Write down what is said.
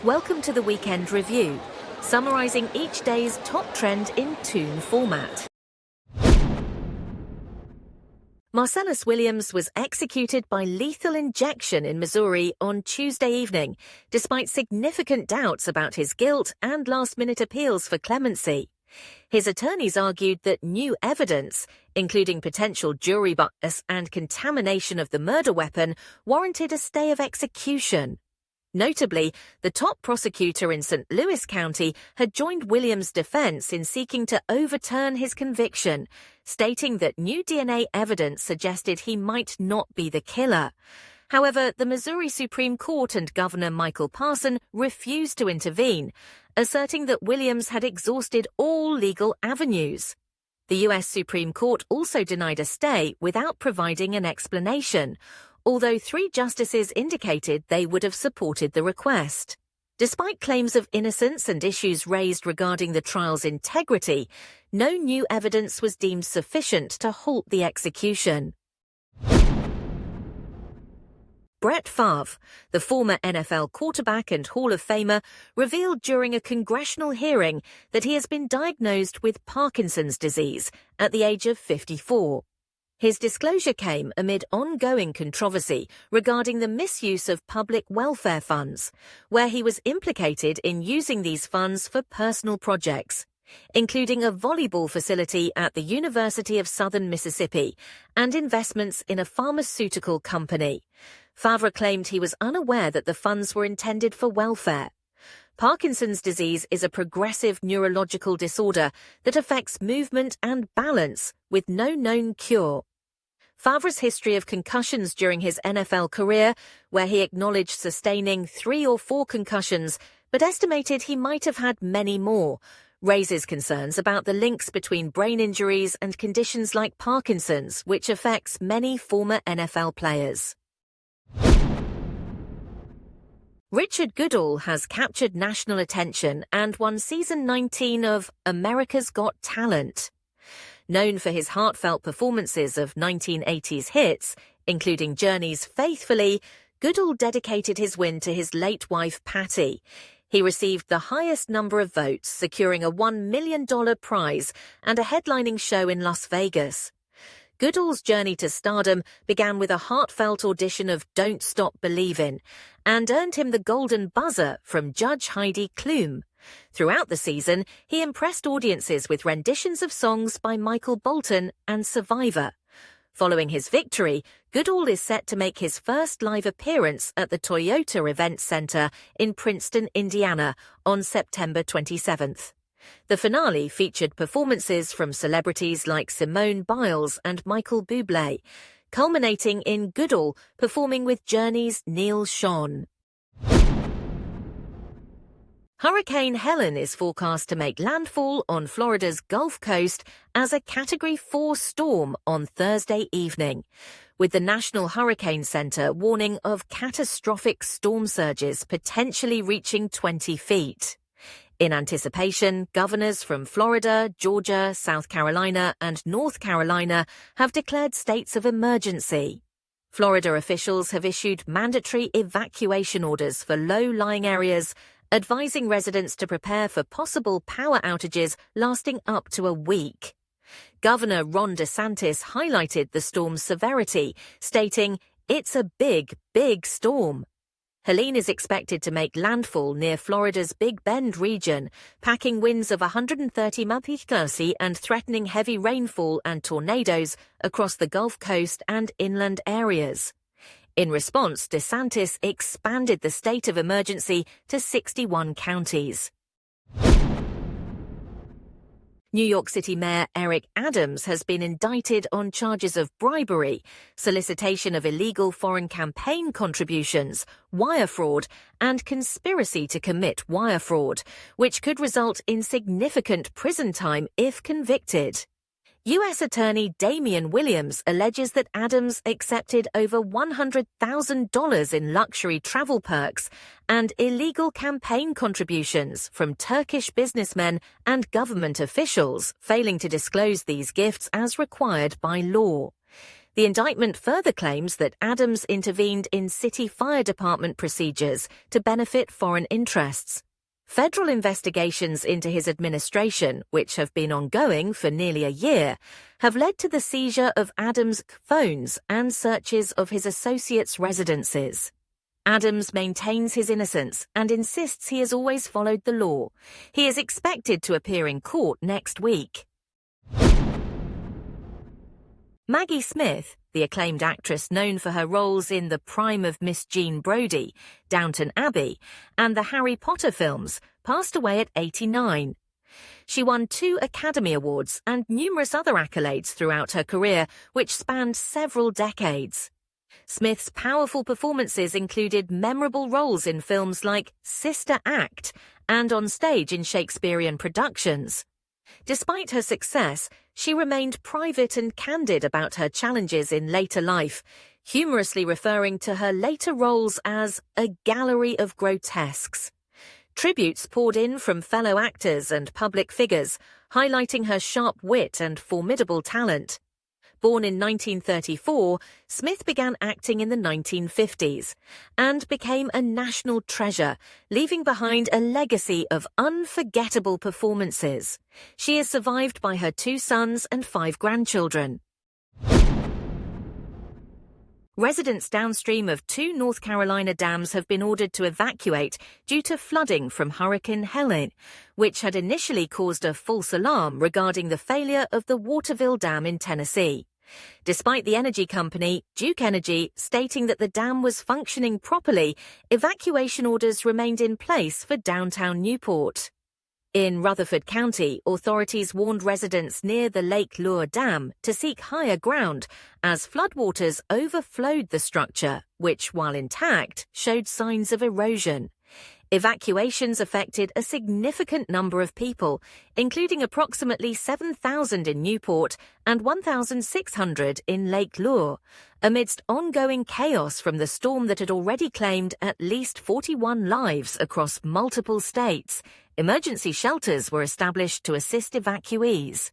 Welcome to the Weekend Review, summarising each day's top trend in Toon format. Marcellus Williams was executed by lethal injection in Missouri on Tuesday evening, despite significant doubts about his guilt and last-minute appeals for clemency. His attorneys argued that new evidence, including potential jury bias and contamination of the murder weapon, warranted a stay of execution. Notably, the top prosecutor in St. Louis County had joined Williams' defense in seeking to overturn his conviction, stating that new DNA evidence suggested he might not be the killer. However, the Missouri Supreme Court and Governor Michael Parson refused to intervene, asserting that Williams had exhausted all legal avenues. The U.S. Supreme Court also denied a stay without providing an explanation, although 3 justices indicated they would have supported the request. Despite claims of innocence and issues raised regarding the trial's integrity, no new evidence was deemed sufficient to halt the execution. Brett Favre, the former NFL quarterback and Hall of Famer, revealed during a congressional hearing that he has been diagnosed with Parkinson's disease at the age of 54. His disclosure came amid ongoing controversy regarding the misuse of public welfare funds, where he was implicated in using these funds for personal projects, including a volleyball facility at the University of Southern Mississippi and investments in a pharmaceutical company. Favre claimed he was unaware that the funds were intended for welfare. Parkinson's disease is a progressive neurological disorder that affects movement and balance with no known cure. Favre's history of concussions during his NFL career, where he acknowledged sustaining 3 or 4 concussions but estimated he might have had many more, raises concerns about the links between brain injuries and conditions like Parkinson's, which affects many former NFL players. Richard Goodall has captured national attention and won season 19 of America's Got Talent. Known for his heartfelt performances of 1980s hits, including Journey's Faithfully, Goodall dedicated his win to his late wife Patty. He received the highest number of votes, securing a $1 million prize and a headlining show in Las Vegas. Goodall's journey to stardom began with a heartfelt audition of Don't Stop Believin' and earned him the Golden Buzzer from Judge Heidi Klum. Throughout the season, he impressed audiences with renditions of songs by Michael Bolton and Survivor. Following his victory, Goodall is set to make his first live appearance at the Toyota Event Center in Princeton, Indiana, on September 27th. The finale featured performances from celebrities like Simone Biles and Michael Bublé, culminating in Goodall performing with Journey's Neil Schon. Hurricane Helen is forecast to make landfall on Florida's Gulf Coast as a Category 4 storm on Thursday evening, with the National Hurricane Center warning of catastrophic storm surges potentially reaching 20 feet. In anticipation, governors from Florida, Georgia, South Carolina, and North Carolina have declared states of emergency. Florida officials have issued mandatory evacuation orders for low-lying areas, advising residents to prepare for possible power outages lasting up to a week. Governor Ron DeSantis highlighted the storm's severity, stating, "It's a big, big storm." Helene is expected to make landfall near Florida's Big Bend region, packing winds of 130 mph and threatening heavy rainfall and tornadoes across the Gulf Coast and inland areas. In response, DeSantis expanded the state of emergency to 61 counties. New York City Mayor Eric Adams has been indicted on charges of bribery, solicitation of illegal foreign campaign contributions, wire fraud, and conspiracy to commit wire fraud, which could result in significant prison time if convicted. U.S. Attorney Damian Williams alleges that Adams accepted over $100,000 in luxury travel perks and illegal campaign contributions from Turkish businessmen and government officials, failing to disclose these gifts as required by law. The indictment further claims that Adams intervened in city fire department procedures to benefit foreign interests. Federal investigations into his administration, which have been ongoing for nearly a year, have led to the seizure of Adams' phones and searches of his associates' residences. Adams maintains his innocence and insists he has always followed the law. He is expected to appear in court next week. Maggie Smith, the acclaimed actress known for her roles in The Prime of Miss Jean Brodie, Downton Abbey, and the Harry Potter films, passed away at 89. She won 2 Academy Awards and numerous other accolades throughout her career, which spanned several decades. Smith's powerful performances included memorable roles in films like Sister Act and on stage in Shakespearean productions. Despite her success, she remained private and candid about her challenges in later life, humorously referring to her later roles as a gallery of grotesques. Tributes poured in from fellow actors and public figures, highlighting her sharp wit and formidable talent. Born in 1934, Smith began acting in the 1950s and became a national treasure, leaving behind a legacy of unforgettable performances. She is survived by her 2 sons and 5 grandchildren. Residents downstream of 2 North Carolina dams have been ordered to evacuate due to flooding from Hurricane Helen, which had initially caused a false alarm regarding the failure of the Waterville Dam in Tennessee. Despite the energy company, Duke Energy, stating that the dam was functioning properly, evacuation orders remained in place for downtown Newport. In Rutherford County, authorities warned residents near the Lake Lure Dam to seek higher ground as floodwaters overflowed the structure, which, while intact, showed signs of erosion. Evacuations affected a significant number of people, including approximately 7,000 in Newport and 1,600 in Lake Lure, amidst ongoing chaos from the storm that had already claimed at least 41 lives across multiple states. Emergency shelters were established to assist evacuees.